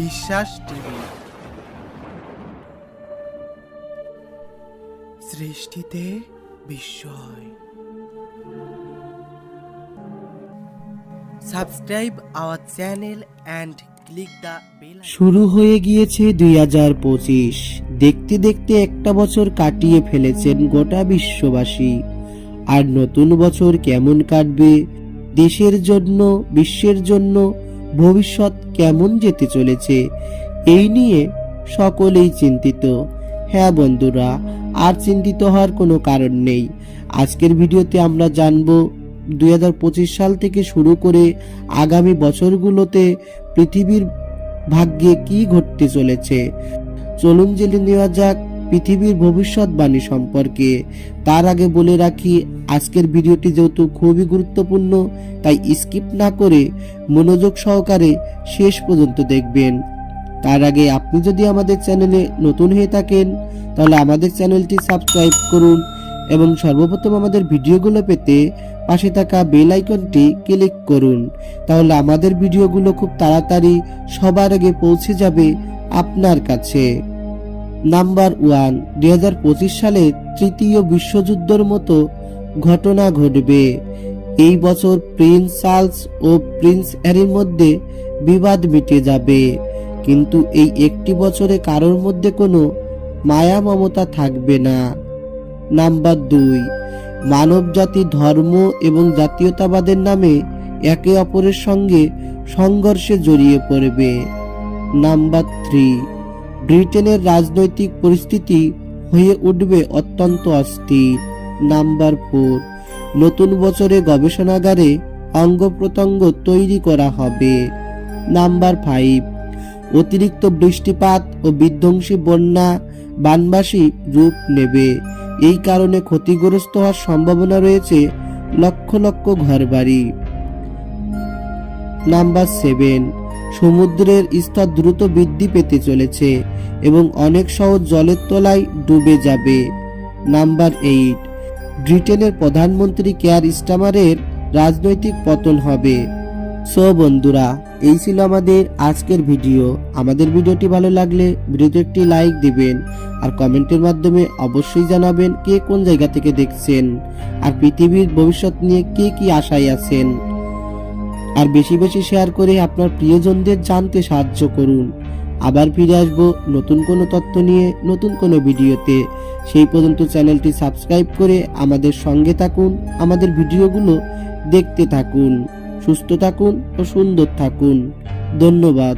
বিশ্বাস টিভি। সৃষ্টিতে বিস্ময়। Subscribe our channel and click the bell. শুরু হয়ে গিয়েছে 2025। দেখতে দেখতে একটা বছর কাটিয়ে ফেলেছেন গোটা বিশ্ববাসী। আর নতুন বছর কেমন কাটবে, দেশের জন্য, বিশ্বের জন্য ভবিষ্যৎ কেমন যেতে চলেছে, এই নিয়ে সকলেই চিন্তিত। হ্যাঁ বন্ধুরা, আর চিন্তিত হওয়ার কোনো কারণ নেই। আজকের ভিডিওতে আমরা জানবো 2025 সাল থেকে শুরু করে আগামী বছরগুলোতে পৃথিবীর ভাগ্যে কি ঘটতে চলেছে। চলুন জেনে নেওয়া যাক পৃথিবীর ভবিষ্যৎবাণী সম্পর্কে। তার আগে বলে রাখি, আজকের ভিডিওটি যেহেতু খুবই গুরুত্বপূর্ণ, তাই স্কিপ না করে মনোযোগ সহকারে শেষ পর্যন্ত দেখবেন। তার আগে আপনি যদি আমাদের চ্যানেলে নতুন হয়ে থাকেন, তাহলে আমাদের চ্যানেলটি সাবস্ক্রাইব করুন এবং সর্বপ্রথম আমাদের ভিডিওগুলো পেতে পাশে থাকা বেল আইকনটি ক্লিক করুন। তাহলে আমাদের ভিডিওগুলো খুব তাড়াতাড়ি সবার আগে পৌঁছে যাবে আপনার কাছে। নাম্বার 1, 2025 সালে তৃতীয় বিশ্বযুদ্ধের মতো ঘটনা ঘটবে। এই বছর প্রিন্স চার্লস ও প্রিন্স হ্যারির মধ্যে বিবাদ মিটে যাবে, কিন্তু এই একটি বছরে কারোর মধ্যে কোনো মায়া মমতা থাকবে না। নাম্বার 2, মানবজাতি ধর্ম এবং জাতীয়তাবাদের নামে একে অপরের সঙ্গে সংঘর্ষে জড়িয়ে পড়বে। নাম্বার 3, ব্রিটেনের রাজনৈতিক পরিস্থিতি হয়ে উঠবে অত্যন্ত অস্থির। নাম্বার 4, নতুন বছরে গবেষণাগারে অঙ্গ প্রত্যঙ্গ তৈরি করা হবে। নাম্বার 5, অতিরিক্ত বৃষ্টিপাত ও বিধ্বংসী বন্যা বানবাসী রূপ নেবে। এই কারণে ক্ষতিগ্রস্ত হওয়ার সম্ভাবনা রয়েছে লক্ষ লক্ষ ঘরবাড়ি। নাম্বার 7, সমুদ্রের স্তর দ্রুত বৃদ্ধি পেতে চলেছে এবং অনেক শহর জলের তলায় ডুবে যাবে। নাম্বার 8, ব্রিটেনের প্রধানমন্ত্রী কেয়ার স্টারমারের রাজনৈতিক পতন হবে। সো বন্ধুরা, এই ছিল আমাদের আজকের ভিডিও। আমাদের ভিডিওটি ভালো লাগলে ভিডিওতে একটি লাইক দিবেন আর কমেন্টের মাধ্যমে অবশ্যই জানাবেন কে কোন জায়গা থেকে দেখছেন আর পৃথিবীর ভবিষ্যৎ নিয়ে কে কি আশায় আছেন। আর বেশি বেশি শেয়ার করে আপনার প্রিয়জনদের জানতে সাহায্য করুন। আবার ফিরে আসবো নতুন কোনো তথ্য নিয়ে, নতুন কোনো ভিডিওতে। সেই পর্যন্ত চ্যানেলটি সাবস্ক্রাইব করে আমাদের সঙ্গে থাকুন, আমাদের ভিডিওগুলো দেখতে থাকুন। সুস্থ থাকুন ও সুন্দর থাকুন। ধন্যবাদ।